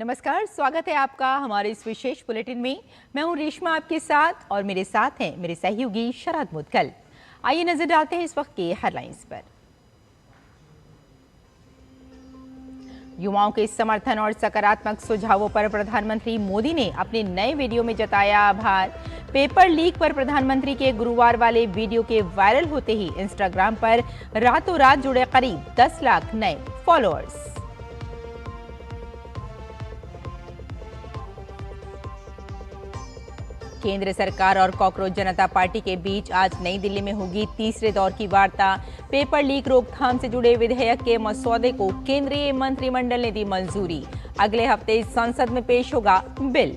नमस्कार, स्वागत है आपका हमारे इस विशेष बुलेटिन में। मैं हूं रेशमा आपके साथ और मेरे साथ हैं मेरे सहयोगी शरद मुदगल। आइए नजर डालते हैं इस वक्त के हेडलाइंस पर। युवाओं के समर्थन और सकारात्मक सुझावों पर प्रधानमंत्री मोदी ने अपने नए वीडियो में जताया आभार। पेपर लीक पर प्रधानमंत्री के गुरुवार वाले वीडियो के वायरल होते ही इंस्टाग्राम पर रातों रात जुड़े करीब 10 लाख नए फॉलोअर्स। केंद्र सरकार और कॉकरोच जनता पार्टी के बीच आज नई दिल्ली में होगी तीसरे दौर की वार्ता। पेपर लीक रोकथाम से जुड़े विधेयक के मसौदे को केंद्रीय मंत्रिमंडल ने दी मंजूरी। अगले हफ्ते संसद में पेश होगा बिल।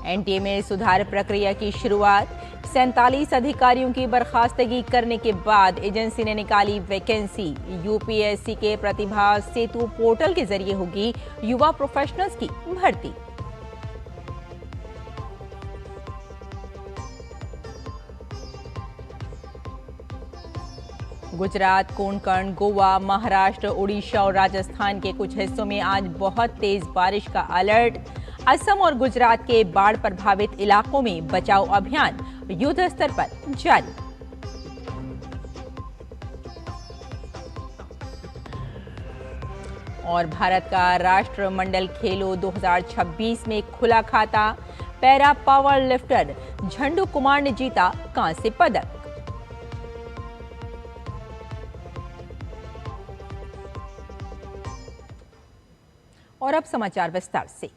एनटीए में सुधार प्रक्रिया की शुरुआत। 47 अधिकारियों की बर्खास्तगी करने के बाद एजेंसी ने निकाली वैकेंसी। यूपीएससी के प्रतिभा सेतु पोर्टल के जरिए होगी युवा प्रोफेशनल्स की भर्ती। गुजरात, कोंकण, गोवा, महाराष्ट्र, उड़ीसा और राजस्थान के कुछ हिस्सों में आज बहुत तेज बारिश का अलर्ट। असम और गुजरात के बाढ़ प्रभावित इलाकों में बचाव अभियान युद्ध स्तर पर जारी। और भारत का राष्ट्रमंडल खेलों 2026 में खुला खाता। पैरा पावर लिफ्टर झंडू कुमार ने जीता कांस्य पदक। और अब समाचार विस्तार से।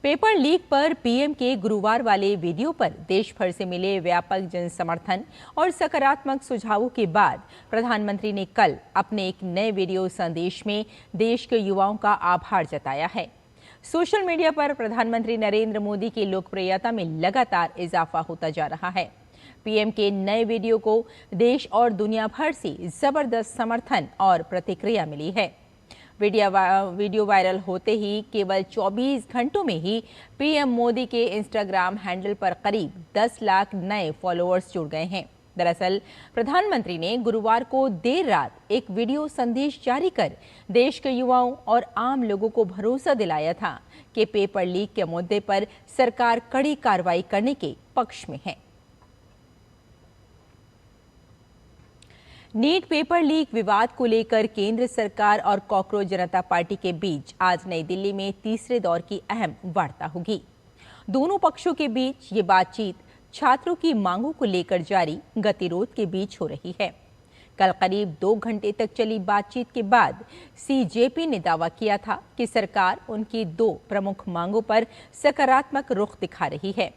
पेपर लीक पर पीएम के गुरुवार वाले वीडियो पर देश भर से मिले व्यापक जन समर्थन और सकारात्मक सुझावों के बाद प्रधानमंत्री ने कल अपने एक नए वीडियो संदेश में देश के युवाओं का आभार जताया है। सोशल मीडिया पर प्रधानमंत्री नरेंद्र मोदी की लोकप्रियता में लगातार इजाफा होता जा रहा है। पीएम के नए वीडियो को देश और दुनिया भर से जबरदस्त समर्थन और प्रतिक्रिया मिली है। वीडियो वायरल होते ही केवल 24 घंटों में ही पीएम मोदी के इंस्टाग्राम हैंडल पर करीब 10 लाख नए फॉलोअर्स जुड़ गए हैं। दरअसल प्रधानमंत्री ने गुरुवार को देर रात एक वीडियो संदेश जारी कर देश के युवाओं और आम लोगों को भरोसा दिलाया था कि पेपर लीक के मुद्दे पर सरकार कड़ी कार्रवाई करने के पक्ष में है। नीट पेपर लीक विवाद को लेकर केंद्र सरकार और कॉकरोच जनता पार्टी के बीच आज नई दिल्ली में तीसरे दौर की अहम वार्ता होगी। दोनों पक्षों के बीच ये बातचीत छात्रों की मांगों को लेकर जारी गतिरोध के बीच हो रही है। कल करीब 2 घंटे तक चली बातचीत के बाद सीजेपी ने दावा किया था कि सरकार उनकी 2 प्रमुख मांगों पर सकारात्मक रुख दिखा रही है।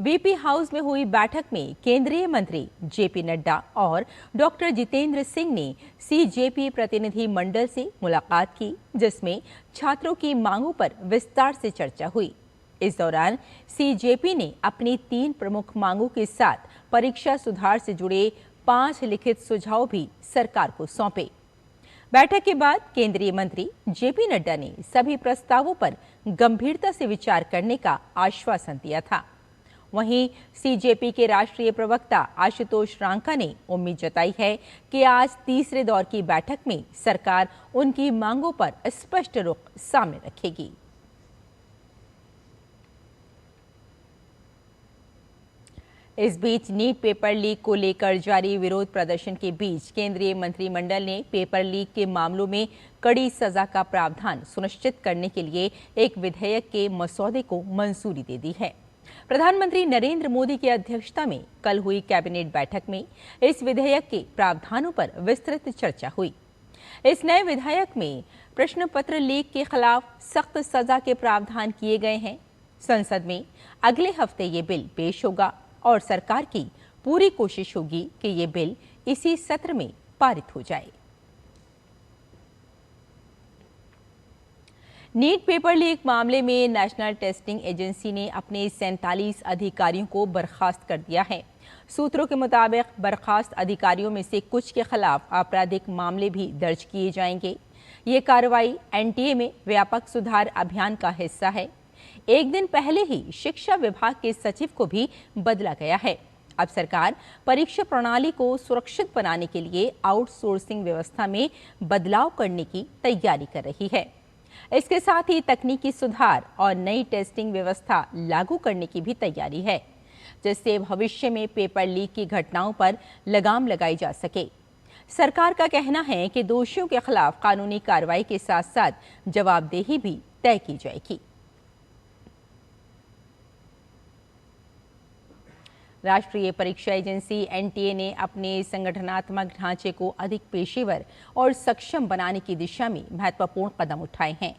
वीपी हाउस में हुई बैठक में केंद्रीय मंत्री जेपी नड्डा और डॉक्टर जितेंद्र सिंह ने सीजेपी प्रतिनिधि मंडल से मुलाकात की, जिसमें छात्रों की मांगों पर विस्तार से चर्चा हुई। इस दौरान सीजेपी ने अपनी 3 प्रमुख मांगों के साथ परीक्षा सुधार से जुड़े 5 लिखित सुझाव भी सरकार को सौंपे। बैठक के बाद केंद्रीय मंत्री जेपी नड्डा ने सभी प्रस्तावों पर गंभीरता से विचार करने का आश्वासन दिया था। वहीं सीजेपी के राष्ट्रीय प्रवक्ता आशुतोष रांका ने उम्मीद जताई है कि आज तीसरे दौर की बैठक में सरकार उनकी मांगों पर स्पष्ट रुख सामने रखेगी। इस बीच नीट पेपर लीक को लेकर जारी विरोध प्रदर्शन के बीच केंद्रीय मंत्रिमंडल ने पेपर लीक के मामलों में कड़ी सजा का प्रावधान सुनिश्चित करने के लिए एक विधेयक के मसौदे को मंजूरी दे दी है। प्रधानमंत्री नरेंद्र मोदी की अध्यक्षता में कल हुई कैबिनेट बैठक में इस विधेयक के प्रावधानों पर विस्तृत चर्चा हुई। इस नए विधेयक में प्रश्न पत्र लीक के खिलाफ सख्त सजा के प्रावधान किए गए हैं। संसद में अगले हफ्ते ये बिल पेश होगा और सरकार की पूरी कोशिश होगी कि ये बिल इसी सत्र में पारित हो जाए। नीट पेपर लीक मामले में नेशनल टेस्टिंग एजेंसी ने अपने 47 अधिकारियों को बर्खास्त कर दिया है। सूत्रों के मुताबिक बर्खास्त अधिकारियों में से कुछ के खिलाफ आपराधिक मामले भी दर्ज किए जाएंगे। ये कार्रवाई एनटीए में व्यापक सुधार अभियान का हिस्सा है। एक दिन पहले ही शिक्षा विभाग के सचिव को भी बदला गया है। अब सरकार परीक्षा प्रणाली को सुरक्षित बनाने के लिए आउटसोर्सिंग व्यवस्था में बदलाव करने की तैयारी कर रही है। इसके साथ ही तकनीकी सुधार और नई टेस्टिंग व्यवस्था लागू करने की भी तैयारी है, जिससे भविष्य में पेपर लीक की घटनाओं पर लगाम लगाई जा सके। सरकार का कहना है कि दोषियों के खिलाफ कानूनी कार्रवाई के साथ साथ जवाबदेही भी तय की जाएगी। राष्ट्रीय परीक्षा एजेंसी एनटीए ने अपने संगठनात्मक ढांचे को अधिक पेशेवर और सक्षम बनाने की दिशा में महत्वपूर्ण कदम उठाए हैं।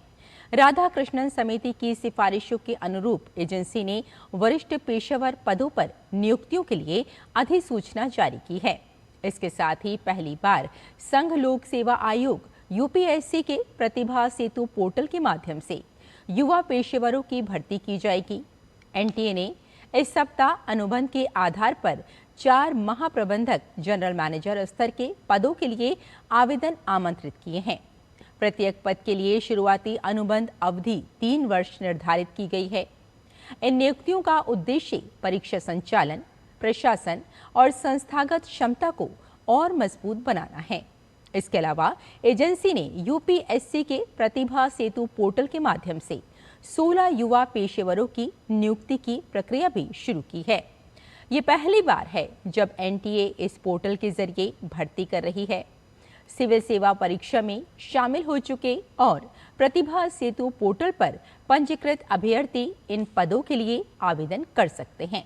राधाकृष्णन समिति की सिफारिशों के अनुरूप एजेंसी ने वरिष्ठ पेशेवर पदों पर नियुक्तियों के लिए अधिसूचना जारी की है। इसके साथ ही पहली बार संघ लोक सेवा आयोग यूपीएससी के प्रतिभा सेतु पोर्टल के माध्यम से युवा पेशेवरों की भर्ती की जाएगी। एनटीए ने इस सप्ताह अनुबंध के आधार पर 4 महाप्रबंधक जनरल मैनेजर स्तर के पदों के लिए आवेदन आमंत्रित किए हैं। प्रत्येक पद के लिए शुरुआती अनुबंध अवधि 3 वर्ष निर्धारित की गई है। इन नियुक्तियों का उद्देश्य परीक्षा संचालन, प्रशासन और संस्थागत क्षमता को और मजबूत बनाना है। इसके अलावा एजेंसी ने यूपीएससी के प्रतिभा सेतु पोर्टल के माध्यम से 16 युवा पेशेवरों की नियुक्ति की प्रक्रिया भी शुरू की है। ये पहली बार है जब एनटीए इस पोर्टल के जरिए भर्ती कर रही है। सिविल सेवा परीक्षा में शामिल हो चुके और प्रतिभा सेतु पोर्टल पर पंजीकृत अभ्यर्थी इन पदों के लिए आवेदन कर सकते हैं।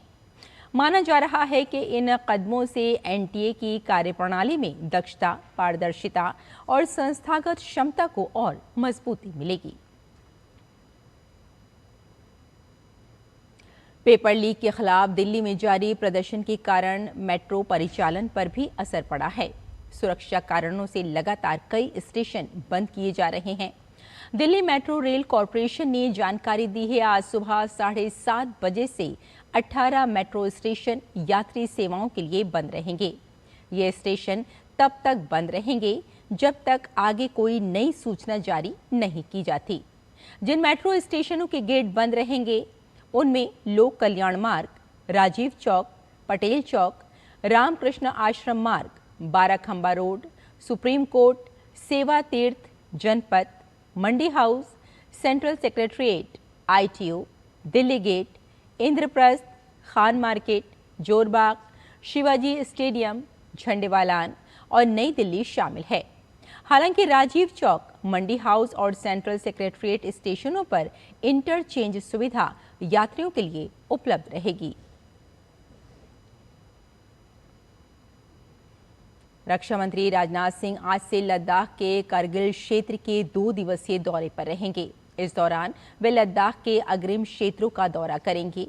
माना जा रहा है कि इन कदमों से एनटीए की कार्यप्रणाली में दक्षता, पारदर्शिता और संस्थागत क्षमता को और मजबूती मिलेगी। पेपर लीक के खिलाफ दिल्ली में जारी प्रदर्शन के कारण मेट्रो परिचालन पर भी असर पड़ा है। सुरक्षा कारणों से लगातार कई स्टेशन बंद किए जा रहे हैं। दिल्ली मेट्रो रेल कॉरपोरेशन ने जानकारी दी है, आज सुबह 7:30 बजे से 18 मेट्रो स्टेशन यात्री सेवाओं के लिए बंद रहेंगे। ये स्टेशन तब तक बंद रहेंगे जब तक आगे कोई नई सूचना जारी नहीं की जाती। जिन मेट्रो स्टेशनों के गेट बंद रहेंगे उनमें लोक कल्याण मार्ग, राजीव चौक, पटेल चौक, रामकृष्ण आश्रम मार्ग, Barakhamba road, supreme Court, Seva Tirth, Janpath, Mandi House, Central Secretariat, ITO, Delhi Gate, Indraprastha, Khan Market, Jorbagh, Shivaji Stadium, Jhandewalan और नई दिल्ली शामिल है। हालांकि राजीव चौक, मंडी हाउस और सेंट्रल सेक्रेटरीट स्टेशनों पर इंटरचेंज सुविधा यात्रियों के लिए उपलब्ध रहेगी। रक्षा मंत्री राजनाथ सिंह आज से लद्दाख के कारगिल क्षेत्र के 2 दिवसीय दौरे पर रहेंगे। इस दौरान वे लद्दाख के अग्रिम क्षेत्रों का दौरा करेंगे।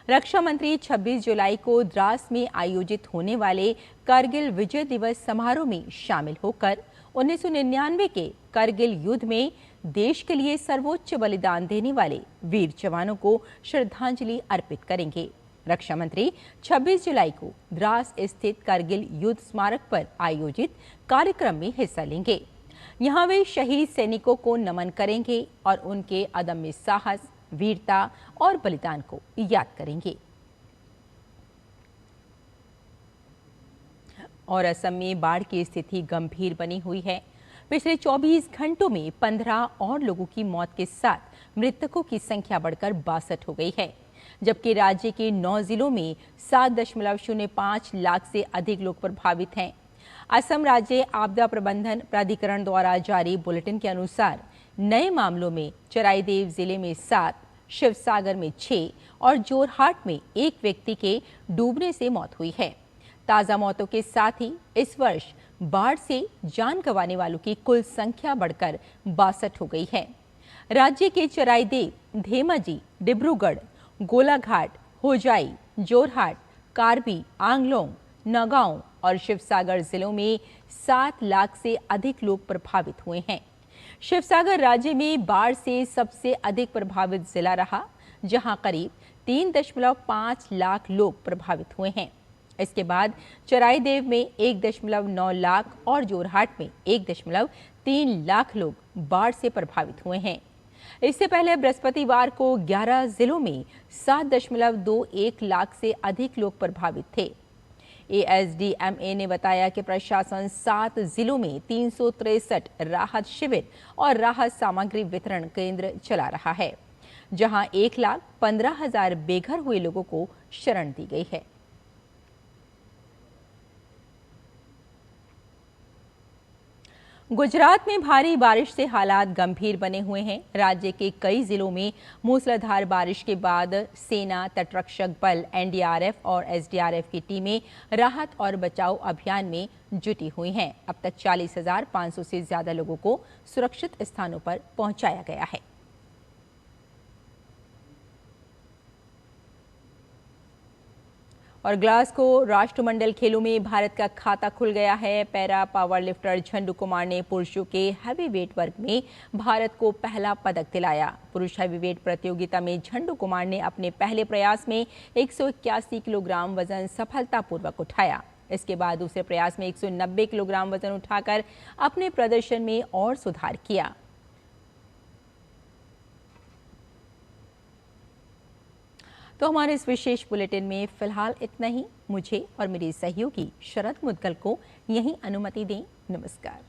रक्षा मंत्री 26 जुलाई को द्रास में आयोजित होने वाले कारगिल विजय दिवस समारोह में शामिल होकर 1999 के कारगिल युद्ध में देश के लिए सर्वोच्च बलिदान देने वाले वीर जवानों को श्रद्धांजलि अर्पित करेंगे। रक्षा मंत्री 26 जुलाई को द्रास स्थित कारगिल युद्ध स्मारक पर आयोजित कार्यक्रम में हिस्सा लेंगे। यहाँ वे शहीद सैनिकों को नमन करेंगे और उनके अदम्य साहस, वीरता और बलिदान को याद करेंगे। और असम में बाढ़ की स्थिति गंभीर बनी हुई है। पिछले 24 घंटों में 15 और लोगों की मौत के साथ मृतकों की संख्या बढ़कर 62 हो गई है, जबकि राज्य के 9 जिलों में 7.05 लाख से अधिक लोग प्रभावित हैं। असम राज्य आपदा प्रबंधन प्राधिकरण द्वारा जारी बुलेटिन के अनुसार नए मामलों में चराईदेव जिले में 7, शिवसागर में 6 और जोरहाट में 1 व्यक्ति के डूबने से मौत हुई है। ताज़ा मौतों के साथ ही इस वर्ष बाढ़ से जान गंवाने वालों की कुल संख्या बढ़कर 62 हो गई है। राज्य के चराईदेव, धेमाजी, डिब्रूगढ़, गोलाघाट, होजाई, जोरहाट, कार्बी, आंगलोंग, नगांव और शिवसागर जिलों में 7 लाख से अधिक लोग प्रभावित हुए हैं। शिवसागर राज्य में बाढ़ से सबसे अधिक प्रभावित जिला रहा, जहां करीब 3.5 लाख लोग प्रभावित हुए हैं। इसके बाद चराईदेव में 1.9 लाख और जोरहाट में 1.3 लाख लोग बाढ़ से प्रभावित हुए हैं। इससे पहले बृहस्पतिवार को 11 जिलों में 7.21 लाख से अधिक लोग प्रभावित थे। एएसडीएमए ने बताया कि प्रशासन 7 जिलों में 363 राहत शिविर और राहत सामग्री वितरण केंद्र चला रहा है, जहां 1,15,000 बेघर हुए लोगों को शरण दी गई है। गुजरात में भारी बारिश से हालात गंभीर बने हुए हैं। राज्य के कई जिलों में मूसलाधार बारिश के बाद सेना, तटरक्षक बल, एनडीआरएफ और एसडीआरएफ की टीमें राहत और बचाव अभियान में जुटी हुई हैं। अब तक 40,500 से ज्यादा लोगों को सुरक्षित स्थानों पर पहुंचाया गया है। और ग्लासगो राष्ट्रमंडल खेलों में भारत का खाता खुल गया है। पैरा पावर लिफ्टर झंडू कुमार ने पुरुषों के हैवीवेट वर्ग में भारत को पहला पदक दिलाया। पुरुष हैवीवेट प्रतियोगिता में झंडू कुमार ने अपने पहले प्रयास में 181 किलोग्राम वजन सफलतापूर्वक उठाया। इसके बाद दूसरे प्रयास में 190 किलोग्राम वजन उठाकर अपने प्रदर्शन में और सुधार किया। तो हमारे इस विशेष बुलेटिन में फिलहाल इतना ही। मुझे और मेरी सहयोगी शरद मुदगल को यहीं अनुमति दें। नमस्कार।